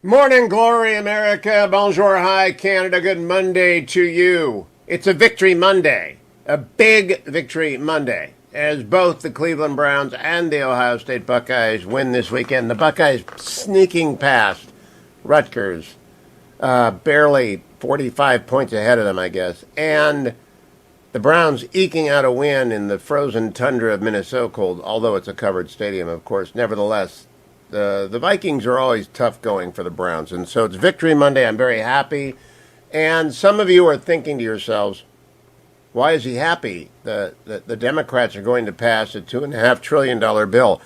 Morning, glory, America. Bonjour, hi, Canada. Good Monday to you. It's a victory Monday, a big victory Monday, as both the Cleveland Browns and the Ohio State Buckeyes win this weekend. The Buckeyes sneaking past Rutgers, barely 45 points ahead of them, I guess, and the Browns eking out a win in the frozen tundra of Minnesota cold, although it's a covered stadium, of course. Nevertheless, the Vikings are always tough going for the Browns. And so it's Victory Monday. I'm very happy. And some of you are thinking to yourselves, why is he happy? The Democrats are going to pass a $2.5 trillion bill.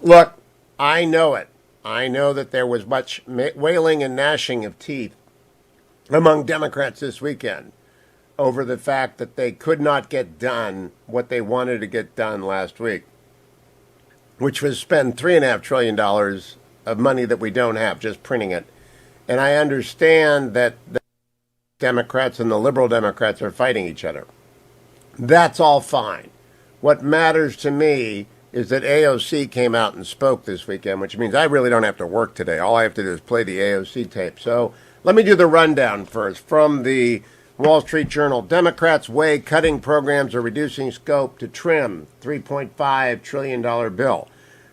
Look, I know it. I know that there was much wailing and gnashing of teeth among Democrats this weekend over the fact that they could not get done what they wanted to get done last week, which was spend $3.5 trillion of money that we don't have, just printing it. And I understand that the Democrats and the liberal Democrats are fighting each other. That's all fine. What matters to me is that AOC came out and spoke this weekend, which means I really don't have to work today. All I have to do is play the AOC tape. So let me do the rundown first. From the Wall Street Journal, Democrats weigh cutting programs or reducing scope to trim $3.5 trillion bill.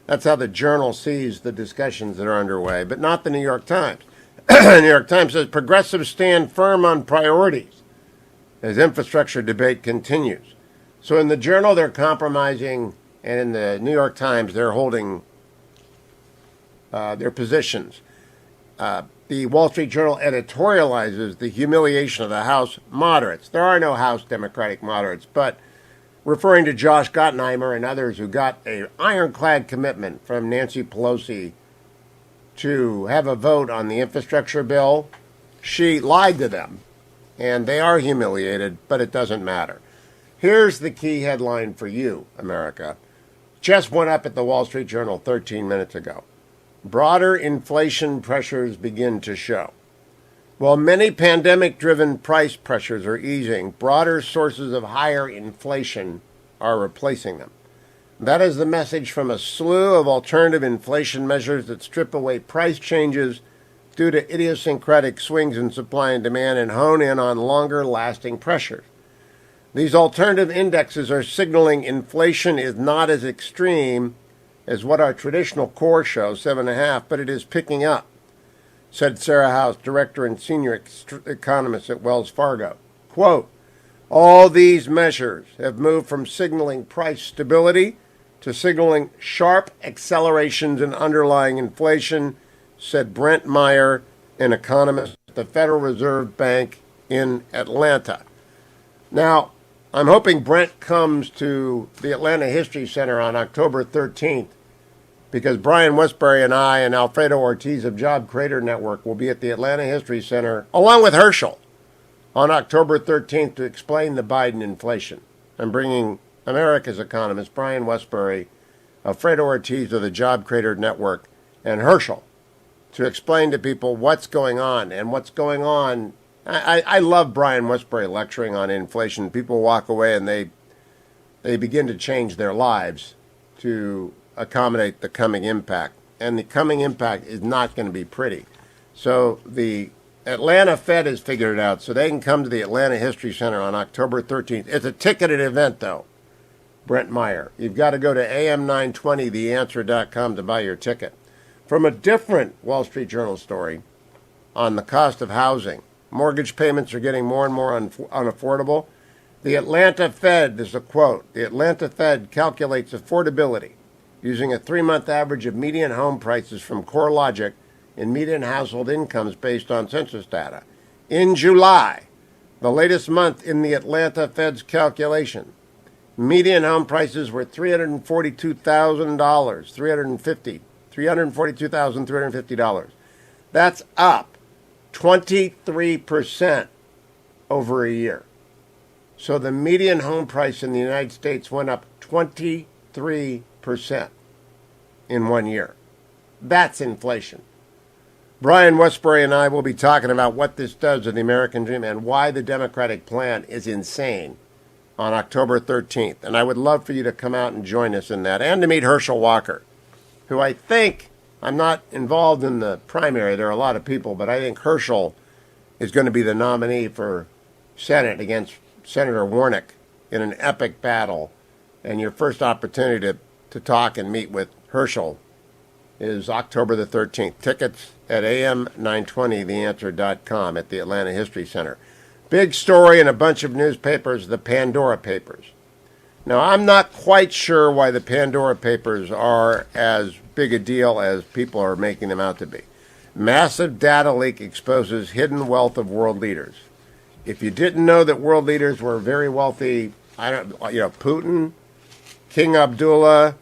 That's how the Journal sees the discussions that are underway, but not the New York Times. The New York Times says progressives stand firm on priorities as infrastructure debate continues. So in the Journal, they're compromising, and in the New York Times, they're holding their positions. The Wall Street Journal editorializes the humiliation of the House moderates. There are no House Democratic moderates, but referring to Josh Gottheimer and others who got an ironclad commitment from Nancy Pelosi to have a vote on the infrastructure bill, she lied to them, and they are humiliated, but it doesn't matter. Here's the key headline for you, America. Just went up at the Wall Street Journal 13 minutes ago. Broader inflation pressures begin to show. While many pandemic-driven price pressures are easing, broader sources of higher inflation are replacing them. That is the message from a slew of alternative inflation measures that strip away price changes due to idiosyncratic swings in supply and demand and hone in on longer-lasting pressures. These alternative indexes are signaling inflation is not as extreme as what our traditional core shows, 7.5, but it is picking up, said Sarah House, director and senior economist at Wells Fargo. Quote, all these measures have moved from signaling price stability to signaling sharp accelerations in underlying inflation, said Brent Meyer, an economist at the Federal Reserve Bank in Atlanta. Now, I'm hoping Brent comes to the Atlanta History Center on October 13th, because Brian Westbury and I and Alfredo Ortiz of Job Creator Network will be at the Atlanta History Center, along with Herschel, on October 13th to explain the Biden inflation. I'm bringing America's economist, Brian Westbury, Alfredo Ortiz of the Job Creator Network, and Herschel to explain to people what's going on. And what's going on, I love Brian Westbury lecturing on inflation. People walk away and they begin to change their lives to accommodate the coming impact. And the coming impact is not going to be pretty. So the Atlanta Fed has figured it out, so they can come to the Atlanta History Center on October 13th. It's a ticketed event, though, Brent Meyer. You've got to go to am920theanswer.com to buy your ticket. From a different Wall Street Journal story on the cost of housing, mortgage payments are getting more and more unaffordable. The Atlanta Fed, this is a quote, the Atlanta Fed calculates affordability using a 3-month average of median home prices from CoreLogic and median household incomes based on census data. In July, the latest month in the Atlanta Fed's calculation, median home prices were $342,350. $342,350. That's up 23% over a year. So the median home price in the United States went up 23% in 1 year. That's inflation. Brian Westbury and I will be talking about what this does to the American dream and why the Democratic plan is insane on October 13th. And I would love for you to come out and join us in that, and to meet Herschel Walker, who I think I'm not involved in the primary. There are a lot of people, but I think Herschel is going to be the nominee for Senate against Senator Warnock in an epic battle. And your first opportunity to talk and meet with Herschel is October the 13th. Tickets at am920theanswer.com at the Atlanta History Center. Big story in a bunch of newspapers, the Pandora Papers. Now, I'm not quite sure why the Pandora Papers are as big a deal as people are making them out to be. Massive data leak exposes hidden wealth of world leaders. If you didn't know that world leaders were very wealthy, Putin, King Abdullah.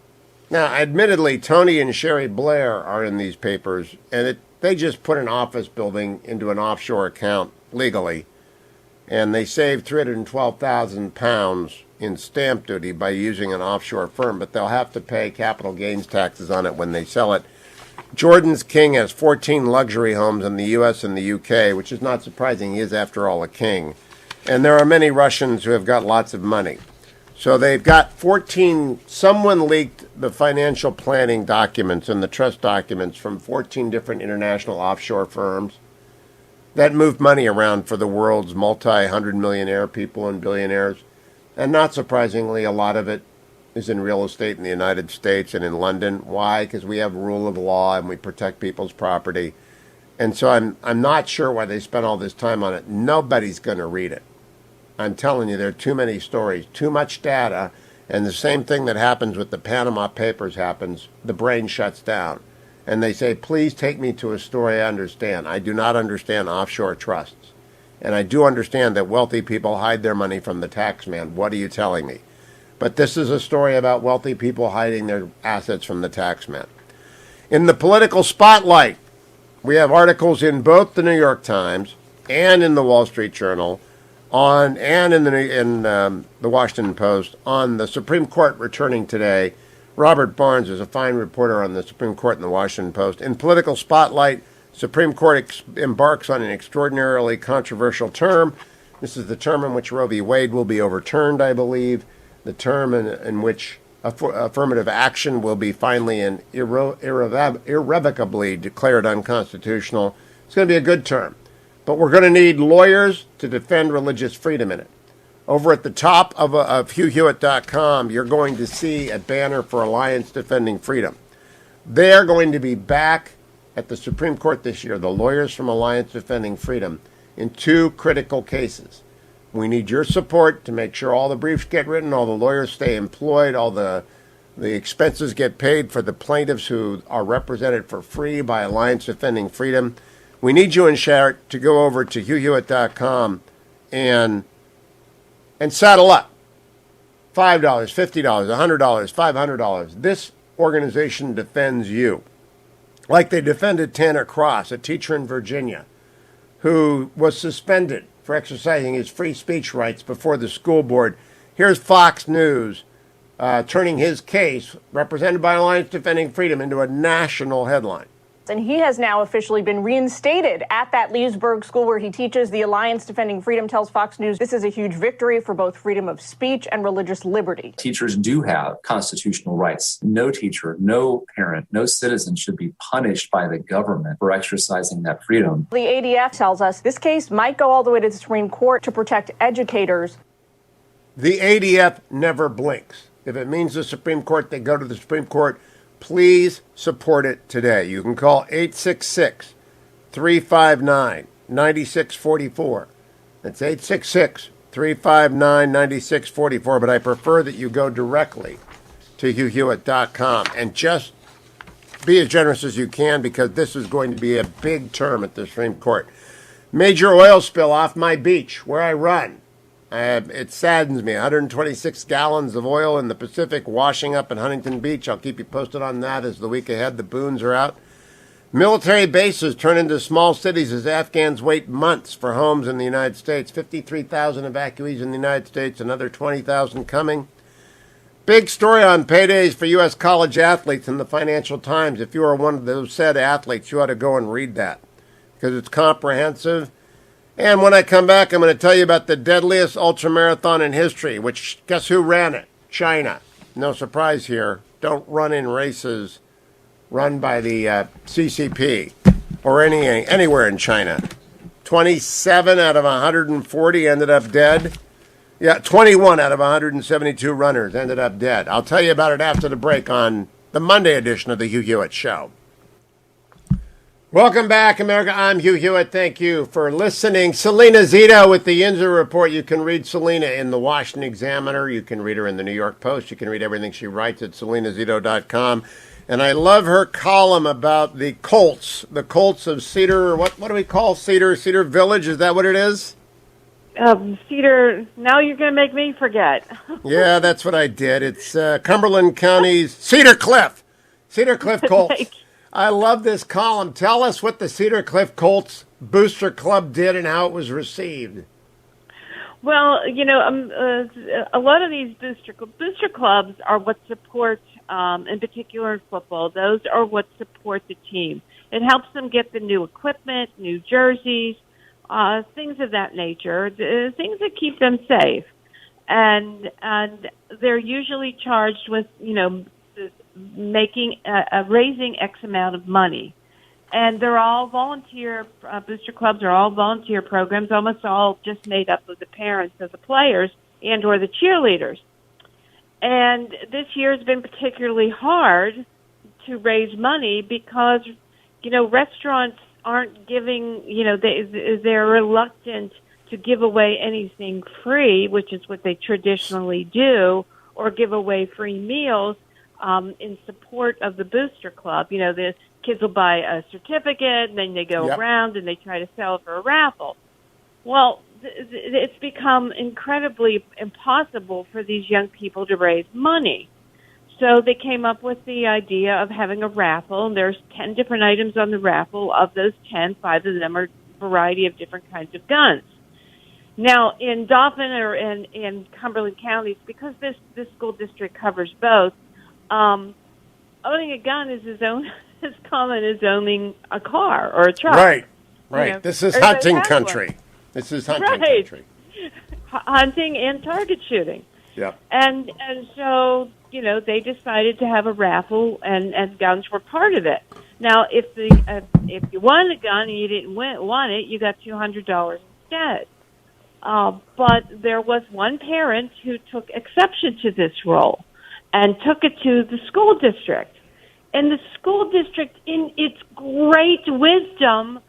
Now, admittedly, Tony and Sherry Blair are in these papers, and they just put an office building into an offshore account legally, and they saved £312,000 in stamp duty by using an offshore firm, but they'll have to pay capital gains taxes on it when they sell it. Jordan's king has 14 luxury homes in the U.S. and the U.K., which is not surprising. He is, after all, a king. And there are many Russians who have got lots of money. So they've got 14, someone leaked the financial planning documents and the trust documents from 14 different international offshore firms that move money around for the world's multi-hundred millionaire people and billionaires. And not surprisingly, a lot of it is in real estate in the United States and in London. Why? Because we have rule of law and we protect people's property. And so I'm not sure why they spent all this time on it. Nobody's going to read it. I'm telling you, there are too many stories, too much data, and the same thing that happens with the Panama Papers happens. The brain shuts down. And they say, please take me to a story I understand. I do not understand offshore trusts. And I do understand that wealthy people hide their money from the tax man. What are you telling me? But this is a story about wealthy people hiding their assets from the tax man. In the political spotlight, we have articles in both the New York Times and in the Wall Street Journal and in the Washington Post on the Supreme Court returning today. Robert Barnes is a fine reporter on the Supreme Court in the Washington Post. In political spotlight, Supreme Court embarks on an extraordinarily controversial term. This is the term in which Roe v. Wade will be overturned, I believe. The term in which affirmative action will be finally and irrevocably declared unconstitutional. It's going to be a good term. But we're going to need lawyers to defend religious freedom in it. Over at the top of HughHewitt.com, you're going to see a banner for Alliance Defending Freedom. They're going to be back at the Supreme Court this year, the lawyers from Alliance Defending Freedom, in two critical cases. We need your support to make sure all the briefs get written, all the lawyers stay employed, all the expenses get paid for the plaintiffs who are represented for free by Alliance Defending Freedom. We need you in Sharett to go over to HughHewitt.com and saddle up. $5, $50, $100, $500. This organization defends you. Like they defended Tanner Cross, a teacher in Virginia, who was suspended for exercising his free speech rights before the school board. Here's Fox News turning his case, represented by Alliance Defending Freedom, into a national headline. And he has now officially been reinstated at that Leesburg school where he teaches. The Alliance Defending Freedom tells Fox News this is a huge victory for both freedom of speech and religious liberty. Teachers do have constitutional rights. No teacher, no parent, no citizen should be punished by the government for exercising that freedom. The ADF tells us this case might go all the way to the Supreme Court to protect educators. The ADF never blinks. If it means the Supreme Court, they go to the Supreme Court. Please support it today. You can call 866-359-9644. That's 866-359-9644. But I prefer that you go directly to HughHewitt.com and just be as generous as you can, because this is going to be a big term at the Supreme Court. Major oil spill off my beach where I run. It saddens me. 126 gallons of oil in the Pacific washing up in Huntington Beach. I'll keep you posted on that as the week ahead. The boons are out. Military bases turn into small cities as Afghans wait months for homes in the United States. 53,000 evacuees in the United States, another 20,000 coming. Big story on paydays for U.S. college athletes in the Financial Times. If you are one of those said athletes, you ought to go and read that because it's comprehensive. And when I come back, I'm going to tell you about the deadliest ultramarathon in history, which, guess who ran it? China. No surprise here. Don't run in races run by the CCP or anywhere in China. 27 out of 140 ended up dead. Yeah, 21 out of 172 runners ended up dead. I'll tell you about it after the break on the Monday edition of the Hugh Hewitt Show. Welcome back, America. I'm Hugh Hewitt. Thank you for listening. Salena Zito with the Yinzer Report. You can read Salena in the Washington Examiner. You can read her in the New York Post. You can read everything she writes at salenazito.com. And I love her column about the Colts of Cedar. What do we call Cedar Village? Is that what it is? Cedar. Now you're going to make me forget. Yeah, that's what I did. It's Cumberland County's Cedar Cliff Colts. I love this column. Tell us what the Cedar Cliff Colts Booster Club did and how it was received. Well, a lot of these booster clubs are what support, in particular in football, those are what support the team. It helps them get the new equipment, new jerseys, things of that nature, things that keep them safe. And they're usually charged with, raising X amount of money. And they're all volunteer, booster clubs are all volunteer programs, almost all just made up of the parents of the players and or the cheerleaders. And this year has been particularly hard to raise money because, restaurants aren't giving, they're reluctant to give away anything free, which is what they traditionally do, or give away free meals in support of the booster club. The kids will buy a certificate, and then they go around and they try to sell it for a raffle. Well, it's become incredibly impossible for these young people to raise money. So they came up with the idea of having a raffle, and there's 10 different items on the raffle. Of those 10, 5 of them are a variety of different kinds of guns. Now, in Dauphin or in Cumberland counties, because this school district covers both, owning a gun is as common as owning a car or a truck. Right. This is hunting country. Country. Hunting and target shooting. Yeah. And so, they decided to have a raffle, and guns were part of it. Now, if you won a gun and you didn't want it, you got $200 instead. But there was one parent who took exception to this role and took it to the school district. And the school district, in its great wisdom,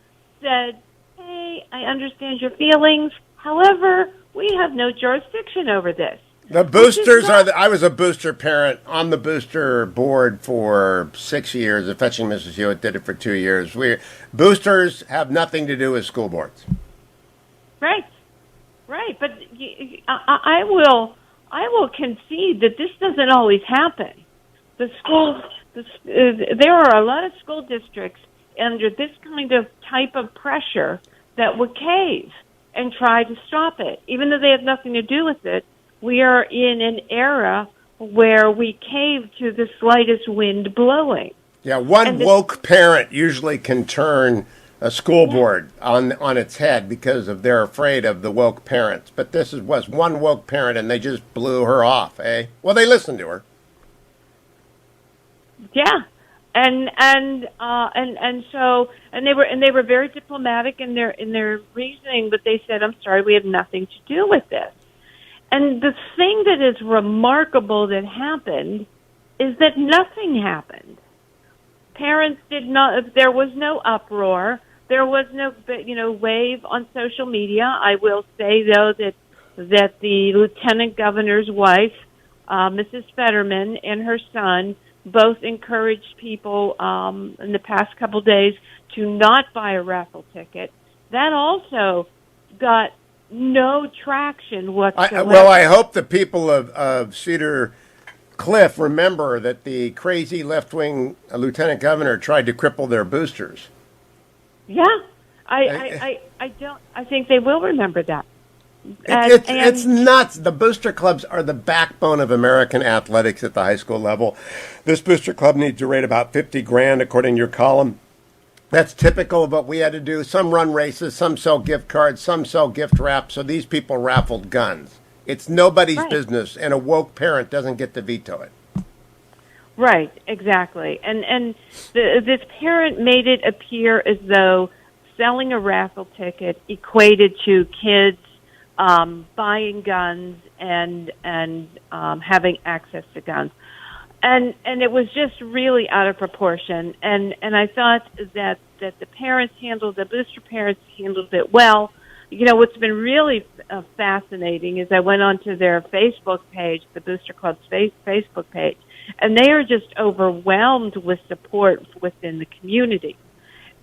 said, hey, I understand your feelings. However, we have no jurisdiction over this. The boosters I was a booster parent on the booster board for 6 years. Fetching Mrs. Hewitt did it for 2 years. Boosters have nothing to do with school boards. Right. But I will concede that this doesn't always happen. There are a lot of school districts under this kind of type of pressure that would cave and try to stop it. Even though they have nothing to do with it, we are in an era where we cave to the slightest wind blowing. Yeah, woke parent usually can turn a school board on its head because they're afraid of the woke parents. But this was one woke parent, and they just blew her off, eh? Well, they listened to her. Yeah, and they were very diplomatic in their reasoning, but they said, "I'm sorry, we have nothing to do with this." And the thing that is remarkable that happened is that nothing happened. Parents did not. There was no uproar. There was no, wave on social media. I will say though that the lieutenant governor's wife, Mrs. Fetterman, and her son both encouraged people in the past couple days to not buy a raffle ticket. That also got no traction whatsoever. I hope the people of Cedar Cliff remember that the crazy left-wing lieutenant governor tried to cripple their boosters. Yeah, I think they will remember that. It's nuts. The booster clubs are the backbone of American athletics at the high school level. This booster club needs to rate about $50,000, according to your column. That's typical of what we had to do. Some run races, some sell gift cards, some sell gift wrap. So these people raffled guns. It's nobody's business, and a woke parent doesn't get to veto it. Right, exactly. And this parent made it appear as though selling a raffle ticket equated to kids buying guns and having access to guns. And it was just really out of proportion. And I thought that the booster parents handled it well. You know, what's been really fascinating is I went onto their Facebook page, the Booster Club's Facebook page, and they are just overwhelmed with support within the community.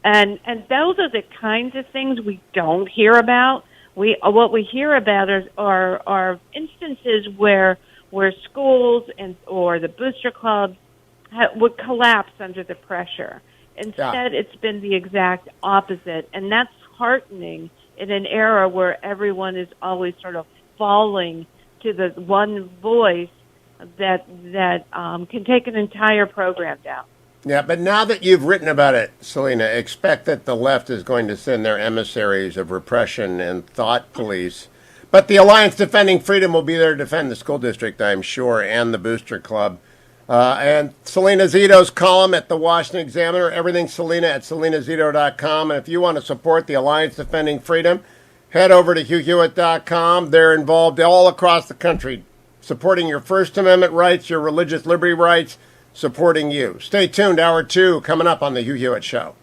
And those are the kinds of things we don't hear about. What we hear about are instances where schools or the booster clubs would collapse under the pressure. Instead, It's been the exact opposite, and that's heartening in an era where everyone is always sort of falling to the one voice that can take an entire program down. Yeah, but now that you've written about it, Salena, expect that the left is going to send their emissaries of repression and thought police. But the Alliance Defending Freedom will be there to defend the school district, I'm sure, and the Booster Club. And Salena Zito's column at the Washington Examiner, everything Salena at salenazito.com. And if you want to support the Alliance Defending Freedom, head over to HughHewitt.com. They're involved all across the country, supporting your First Amendment rights, your religious liberty rights, supporting you. Stay tuned, Hour 2, coming up on the Hugh Hewitt Show.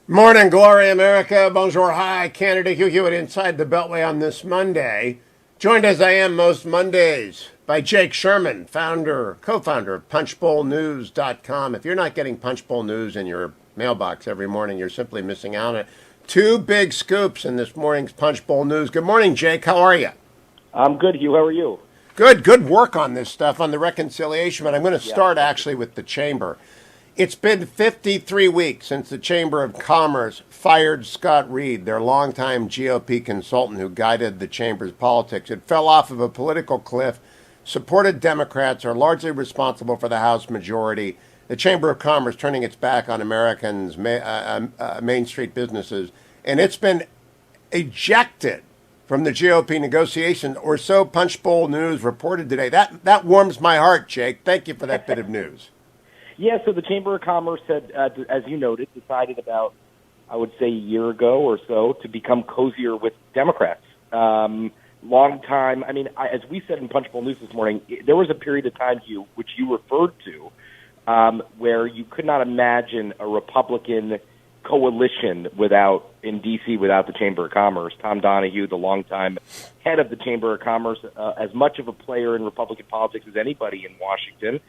Morning, Glory America. Bonjour, hi, Canada. Hugh Hewitt inside the Beltway on this Monday. Joined as I am most Mondays by Jake Sherman, co-founder of punchbowlnews.com. If you're not getting Punchbowl News in your mailbox every morning, you're simply missing out on it. Two big scoops in this morning's Punchbowl News. Good morning, Jake. How are you? I'm good, Hugh. How are you? Good work on this stuff, on the reconciliation, but I'm going to start actually with the Chamber. It's been 53 weeks since the Chamber of Commerce fired Scott Reed, their longtime GOP consultant who guided the Chamber's politics. It fell off of a political cliff. Supported Democrats are largely responsible for the House majority. The Chamber of Commerce turning its back on Americans' Main Street businesses, and it's been ejected from the GOP negotiations, or so Punchbowl News reported today. That warms my heart, Jake. Thank you for that bit of news. Yeah, so the Chamber of Commerce had, as you noted, decided about, I would say, a year ago or so to become cozier with Democrats. Long time, as we said in Punchbowl News this morning, there was a period of time, Hugh, which you referred to, where you could not imagine a Republican coalition in D.C. without the Chamber of Commerce. Tom Donahue, the longtime head of the Chamber of Commerce, as much of a player in Republican politics as anybody in Washington.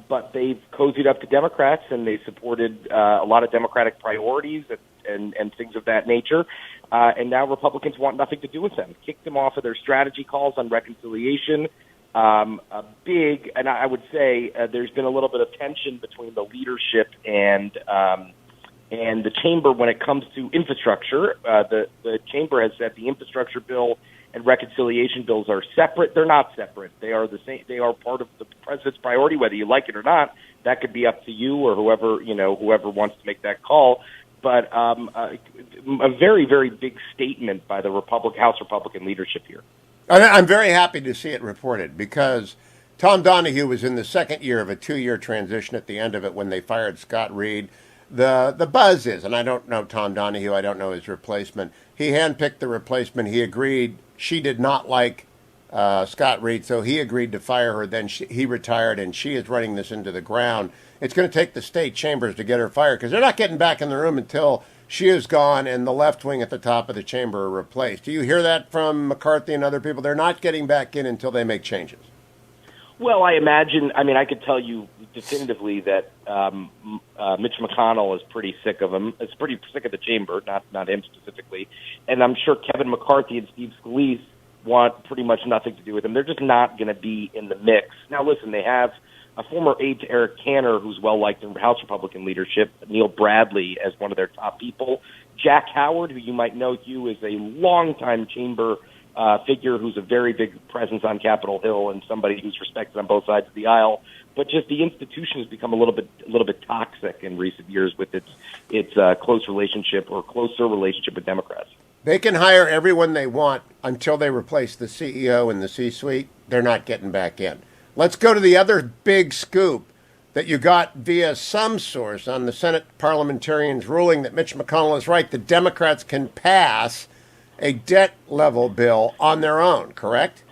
But they've cozied up to Democrats, and they supported a lot of Democratic priorities and things of that nature. And now Republicans want nothing to do with them. Kicked them off of their strategy calls on reconciliation. And I would say there's been a little bit of tension between the leadership and the Chamber when it comes to infrastructure. The Chamber has said the infrastructure bill and reconciliation bills are separate. They're not separate. They are the same. They are part of the president's priority, whether you like it or not. That could be up to you or whoever wants to make that call. But a very, very big statement by the House Republican leadership here. I'm very happy to see it reported because Tom Donahue was in the second year of a 2-year transition at the end of it when they fired Scott Reed. The buzz is, and I don't know Tom Donahue, I don't know his replacement. He handpicked the replacement. He agreed. She did not like Scott Reed, so he agreed to fire her. Then he retired, and she is running this into the ground. It's going to take the state chambers to get her fired because they're not getting back in the room until she is gone and the left wing at the top of the chamber are replaced. Do you hear that from McCarthy and other people? They're not getting back in until they make changes. Well, I imagine, I could tell you definitively that Mitch McConnell is pretty sick of him. Is pretty sick of the chamber, not him specifically. And I'm sure Kevin McCarthy and Steve Scalise want pretty much nothing to do with him. They're just not going to be in the mix. Now, listen, they have a former aide to Eric Cantor, who's well-liked in House Republican leadership, Neil Bradley as one of their top people. Jack Howard, who you might know, Hugh, is a longtime chamber figure who's a very big presence on Capitol Hill and somebody who's respected on both sides of the aisle. But just the institution has become a little bit toxic in recent years with its closer relationship with Democrats. They can hire everyone they want until they replace the CEO and the C-suite. They're not getting back in. Let's go to the other big scoop that you got via some source on the Senate parliamentarians ruling that Mitch McConnell is right. The Democrats can pass a debt level bill on their own, correct?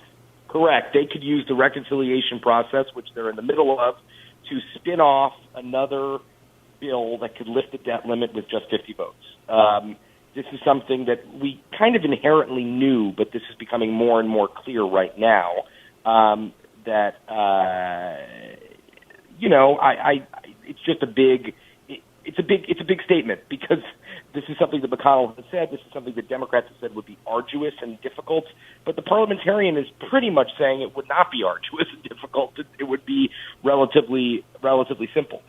Correct. They could use the reconciliation process, which they're in the middle of, to spin off another bill that could lift the debt limit with just 50 votes. This is something that we kind of inherently knew, but this is becoming more and more clear right now. It's just a big statement, because this is something that McConnell has said. This is something that Democrats have said would be arduous and difficult. But the parliamentarian is pretty much saying it would not be arduous and difficult. It would be relatively simple.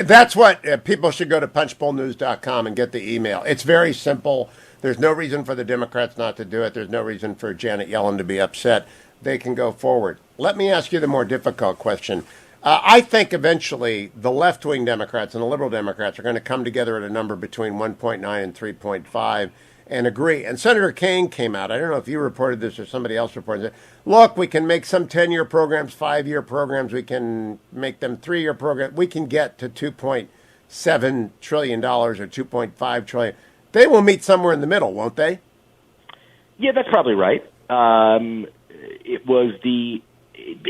That's what people should go to punchbowlnews.com and get the email. It's very simple. There's no reason for the Democrats not to do it. There's no reason for Janet Yellen to be upset. They can go forward. Let me ask you the more difficult question. I think eventually the left-wing Democrats and the liberal Democrats are going to come together at a number between 1.9 and 3.5 and agree. And Senator Kaine came out. I don't know if you reported this or somebody else reported it. Look, we can make some 10-year programs, 5-year programs. We can make them 3-year programs. We can get to $2.7 trillion or $2.5 trillion. They will meet somewhere in the middle, won't they? Yeah, that's probably right.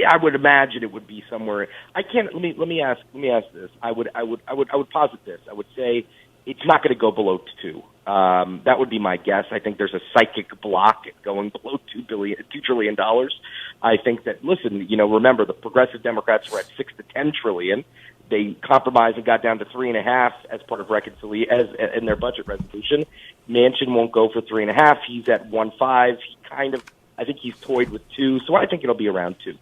I would imagine it would be somewhere. I can't. Let me ask this. I would posit this. I would say it's not going to go below 2. That would be my guess. I think there's a psychic block at going below $2 trillion. I think that, listen, remember the progressive Democrats were at 6 to 10 trillion. They compromised and got down to 3.5 as part of in their budget resolution. Manchin won't go for 3.5. He's at 1.5. I think he's toyed with 2, so I think it'll be around 2.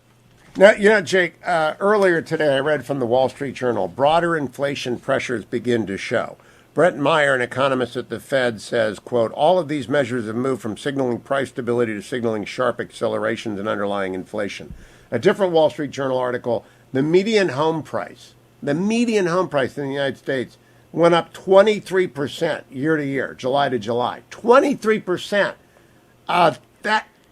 Now, Jake, earlier today I read from the Wall Street Journal, broader inflation pressures begin to show. Brett Meyer, an economist at the Fed, says, quote, all of these measures have moved from signaling price stability to signaling sharp accelerations in underlying inflation. A different Wall Street Journal article, the median home price in the United States went up 23% year to year, July to July. 23%.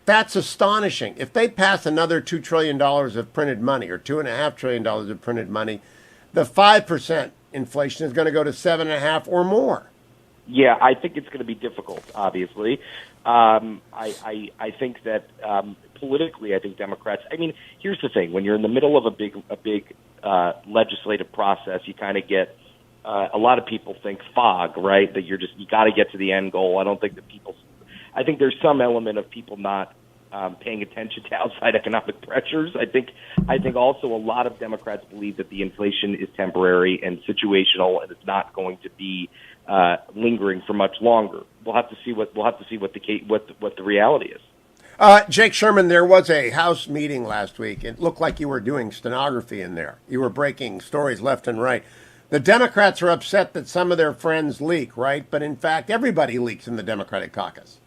That's astonishing. If they pass another $2 trillion of printed money or $2.5 trillion of printed money, the 5% inflation is going to go to 7.5 or more. Yeah, I think it's going to be difficult, obviously. I think that politically, I think Democrats, here's the thing. When you're in the middle of a big legislative process, you kind of get a lot of people think fog, right? That you got to get to the end goal. I think there's some element of people not paying attention to outside economic pressures. I think also a lot of Democrats believe that the inflation is temporary and situational, and it's not going to be lingering for much longer. We'll have to see what the reality is. Jake Sherman, there was a House meeting last week. It looked like you were doing stenography in there. You were breaking stories left and right. The Democrats are upset that some of their friends leak, right? But in fact, everybody leaks in the Democratic caucus.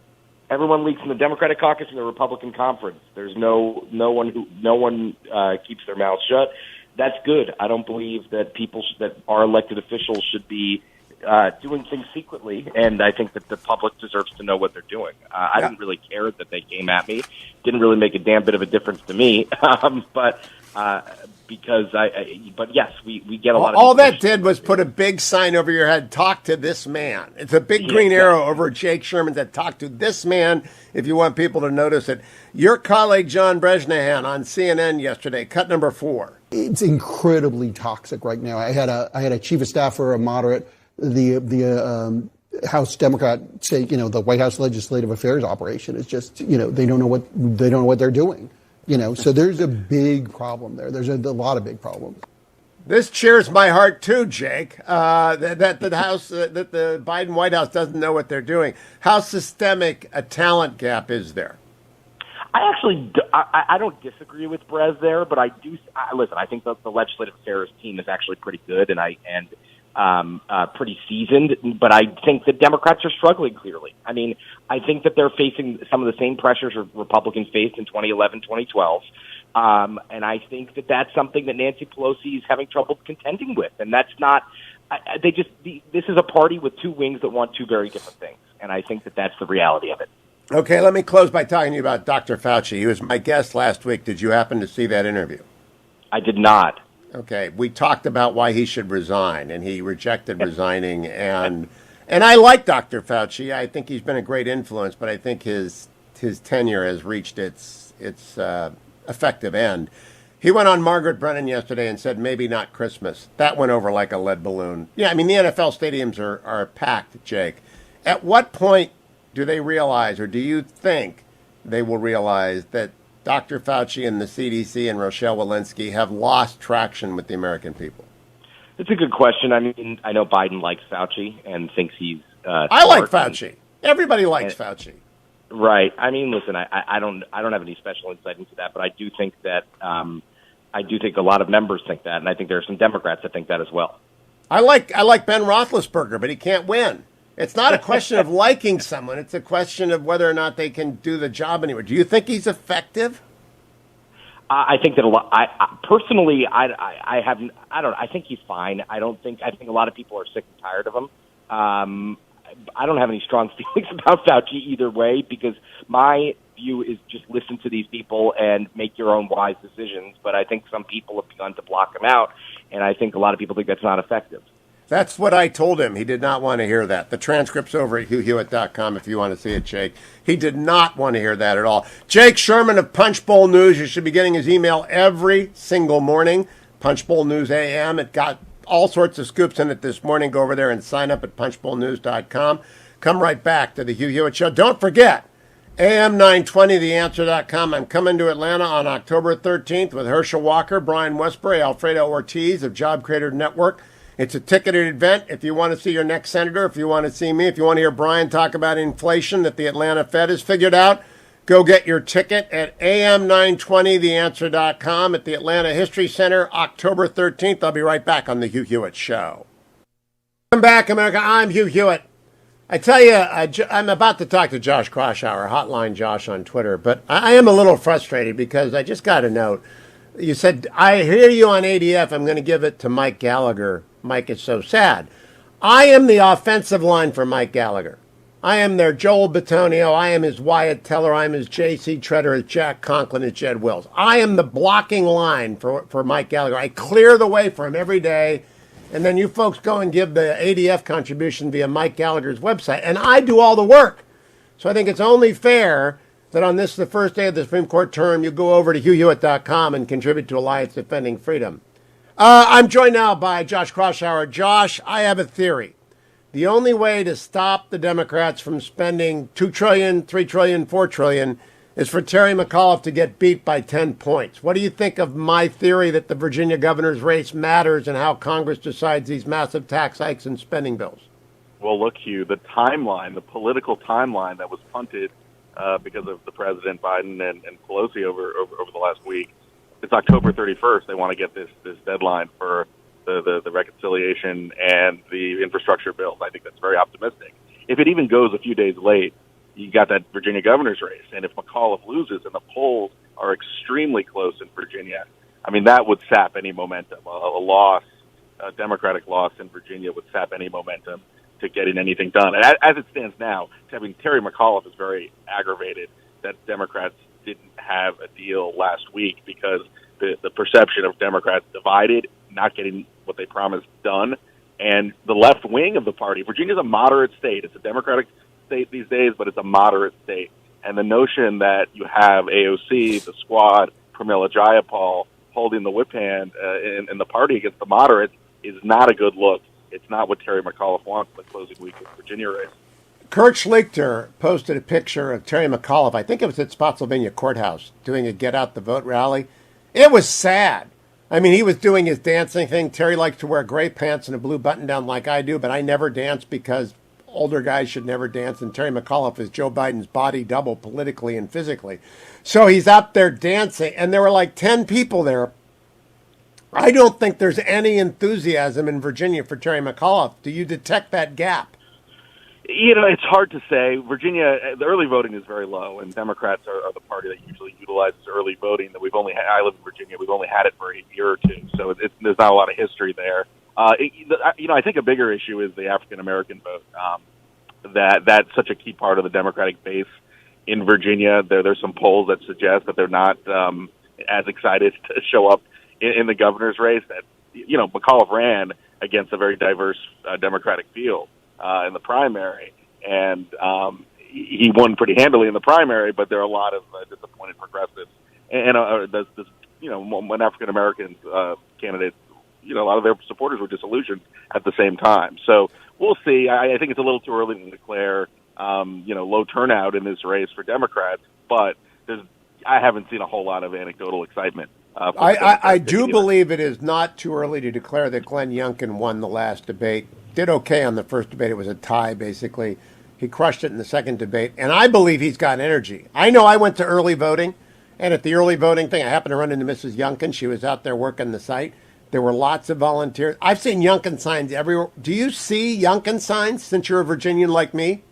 Everyone leaks in the Democratic caucus and the Republican conference. There's no one keeps their mouth shut. That's good. I don't believe that that our elected officials should be doing things secretly, and I think that the public deserves to know what they're doing. I didn't really care that they came at me. Didn't really make a damn bit of a difference to me. But yes, we get a lot of. All that did was put a big sign over your head. Talk to this man. It's a big green arrow over Jake Sherman that talk to this man. If you want people to notice it, your colleague John Brezhnev on CNN yesterday, cut number 4. It's incredibly toxic right now. I had a chief of staff for a moderate. The House Democrat say, the White House Legislative Affairs operation is just, they don't know what they're doing. So there's a big problem there. There's a lot of big problems. This cheers my heart too, Jake. That the Biden White House doesn't know what they're doing. How systemic a talent gap is there? I don't disagree with Brez there, but I do. Listen, I think the Legislative Affairs team is actually pretty good, and pretty seasoned, but I think that Democrats are struggling clearly. I think that they're facing some of the same pressures Republicans faced in 2011, 2012. And I think that that's something that Nancy Pelosi is having trouble contending with. And that's not, this is a party with two wings that want two very different things. And I think that that's the reality of it. Okay, let me close by talking to you about Dr. Fauci. He was my guest last week. Did you happen to see that interview? I did not. Okay, we talked about why he should resign, and he rejected resigning. And I like Dr. Fauci. I think he's been a great influence, but I think his tenure has reached its effective end. He went on Margaret Brennan yesterday and said maybe not Christmas. That went over like a lead balloon. Yeah, I mean the NFL stadiums are packed, Jake. At what point do they realize, or do you think they will realize that Dr. Fauci and the CDC and Rochelle Walensky have lost traction with the American people? It's a good question. I mean, I know Biden likes Fauci and thinks he's. I like Fauci. Everybody likes Fauci. Right. I mean, listen, I don't have any special insight into that, but I do think that I do think a lot of members think that, and I think there are some Democrats that think that as well. I like Ben Roethlisberger, but he can't win. It's not a question of liking someone; it's a question of whether or not they can do the job anymore. Do you think he's effective? I think that a lot. I personally, I haven't. I don't. I think he's fine. I think a lot of people are sick and tired of him. I don't have any strong feelings about Fauci either way, because my view is just listen to these people and make your own wise decisions. But I think some people have begun to block him out, and I think a lot of people think that's not effective. That's what I told him. He did not want to hear that. The transcript's over at HughHewitt.com if you want to see it, Jake. He did not want to hear that at all. Jake Sherman of Punchbowl News. You should be getting his email every single morning. Punchbowl News AM. It got all sorts of scoops in it this morning. Go over there and sign up at punchbowlnews.com. Come right back to the Hugh Hewitt Show. Don't forget, AM 920, theanswer.com. I'm coming to Atlanta on October 13th with Herschel Walker, Brian Westbury, Alfredo Ortiz of Job Creator Network. It's a ticketed event. If you want to see your next senator, if you want to see me, if you want to hear Brian talk about inflation that the Atlanta Fed has figured out, go get your ticket at am920theanswer.com at the Atlanta History Center, October 13th. I'll be right back on the Hugh Hewitt Show. Welcome back, America. I'm Hugh Hewitt. I tell you, I'm about to talk to Josh Kraushaar, Hotline Josh on Twitter, but I am a little frustrated because I just got a note. You said, I hear you on ADF. I'm going to give it to Mike Gallagher. Mike is so sad. I am the offensive line for Mike Gallagher. I am their Joel Bitonio. I am his Wyatt Teller. I am his J.C. Treader, his Jack Conklin, his Jed Wills. I am the blocking line for Mike Gallagher. I clear the way for him every day. And then you folks go and give the ADF contribution via Mike Gallagher's website. And I do all the work. So I think it's only fair that on this, the first day of the Supreme Court term, you go over to HughHewitt.com and contribute to Alliance Defending Freedom. I'm joined now by Josh Kraushaar. Josh, I have a theory. The only way to stop the Democrats from spending $2 trillion, $3 trillion, $4 trillion is for Terry McAuliffe to get beat by 10 points. What do you think of my theory that the Virginia governor's race matters and how Congress decides these massive tax hikes and spending bills? Well, look, Hugh, the timeline, the political timeline that was punted because of the President Biden and Pelosi over the last week, it's October 31st. They want to get this deadline for the reconciliation and the infrastructure bills. I think that's very optimistic. If it even goes a few days late, you got that Virginia governor's race. And if McAuliffe loses and the polls are extremely close in Virginia, I mean, that would sap any momentum. A Democratic loss in Virginia would sap any momentum to getting anything done. And as it stands now, Terry McAuliffe is very aggravated that Democrats didn't have a deal last week because the perception of Democrats divided, not getting what they promised done, and the left wing of the party. Virginia's a moderate state. It's a Democratic state these days, but it's a moderate state. And the notion that you have AOC, the squad, Pramila Jayapal holding the whip hand in the party against the moderates is not a good look. It's not what Terry McAuliffe wants in the closing week of the Virginia race. Kurt Schlichter posted a picture of Terry McAuliffe, I think it was at Spotsylvania Courthouse, doing a Get Out the Vote rally. It was sad. I mean, he was doing his dancing thing. Terry likes to wear gray pants and a blue button-down like I do, but I never dance because older guys should never dance, and Terry McAuliffe is Joe Biden's body double politically and physically. So he's up there dancing, and there were like 10 people there. I don't think there's any enthusiasm in Virginia for Terry McAuliffe. Do you detect that gap? You know, it's hard to say. Virginia, the early voting is very low, and Democrats are the party that usually utilizes early voting. That I live in Virginia. We've only had it for a year or two, so there's not a lot of history there. I think a bigger issue is the African American vote. That's such a key part of the Democratic base in Virginia. There's some polls that suggest that they're not as excited to show up in the governor's race that, McAuliffe ran against a very diverse Democratic field in the primary. And he won pretty handily in the primary, but there are a lot of disappointed progressives. And when African-American candidates, a lot of their supporters were disillusioned at the same time. So we'll see. I think it's a little too early to declare, low turnout in this race for Democrats, but I haven't seen a whole lot of anecdotal excitement. I do believe it is not too early to declare that Glenn Youngkin won the last debate. Did okay on the first debate. It was a tie, basically. He crushed it in the second debate, and I believe he's got energy. I know I went to early voting, and at the early voting thing, I happened to run into Mrs. Youngkin. She was out there working the site. There were lots of volunteers. I've seen Youngkin signs everywhere. Do you see Youngkin signs since you're a Virginian like me?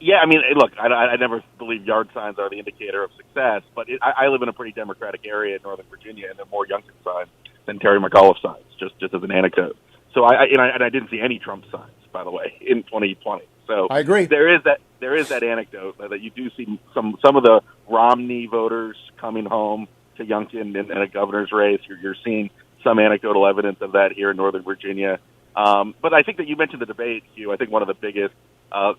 Yeah, I mean, look, I never believe yard signs are the indicator of success, but I live in a pretty Democratic area in Northern Virginia, and there are more Youngkin signs than Terry McAuliffe signs, just as an anecdote. So I didn't see any Trump signs, by the way, in 2020. So I agree. There is that anecdote that you do see some of the Romney voters coming home to Youngkin in a governor's race. You're seeing some anecdotal evidence of that here in Northern Virginia. But I think that you mentioned the debate, Hugh. I think one of the biggest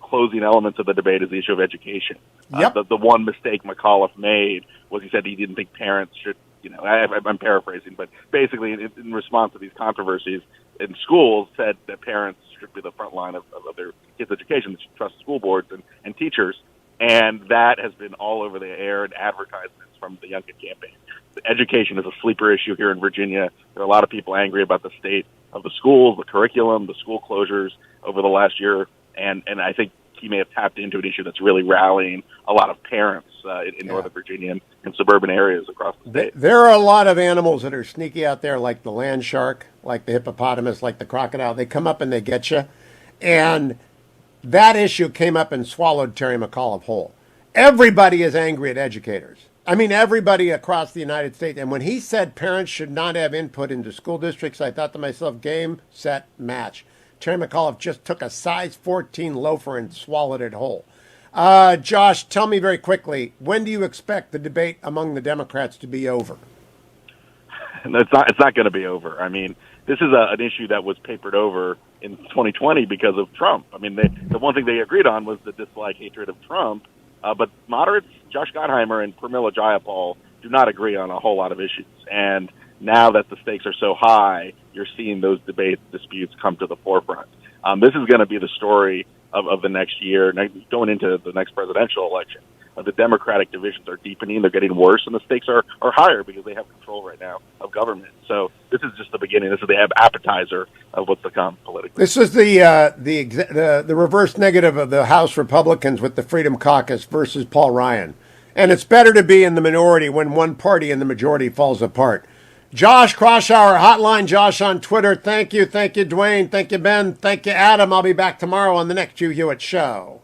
closing elements of the debate is the issue of education. Yep. The one mistake McAuliffe made was he said he didn't think parents should, I'm paraphrasing, but basically in response to these controversies in schools said that parents should be the front line of their kids' education, they should trust school boards and teachers. And that has been all over the air in advertisements from the Youngkin campaign. Education is a sleeper issue here in Virginia. There are a lot of people angry about the state of the schools, the curriculum, the school closures over the last year. And I think he may have tapped into an issue that's really rallying a lot of parents in Northern Virginia and suburban areas across the state. There are a lot of animals that are sneaky out there, like the land shark, like the hippopotamus, like the crocodile. They come up and they get you. And that issue came up and swallowed Terry McAuliffe whole. Everybody is angry at educators. I mean, everybody across the United States. And when he said parents should not have input into school districts, I thought to myself, game, set, match. Terry McAuliffe just took a size 14 loafer and swallowed it whole. Josh, tell me very quickly, when do you expect the debate among the Democrats to be over? It's not going to be over. I mean, this is an issue that was papered over in 2020 because of Trump. I mean, the one thing they agreed on was the dislike, hatred of Trump. But moderates, Josh Gottheimer and Pramila Jayapal, do not agree on a whole lot of issues. And now that the stakes are so high, you're seeing those disputes come to the forefront. This is going to be the story of the next year, going into the next presidential election. The Democratic divisions are deepening, they're getting worse, and the stakes are higher because they have control right now of government. So this is just the beginning. This is the appetizer of what's to come politically. This is the reverse negative of the House Republicans with the Freedom Caucus versus Paul Ryan. And it's better to be in the minority when one party in the majority falls apart. Josh Kraushaar, Hotline Josh on Twitter. Thank you, Dwayne. Thank you, Ben. Thank you, Adam. I'll be back tomorrow on the next Hugh Hewitt Show.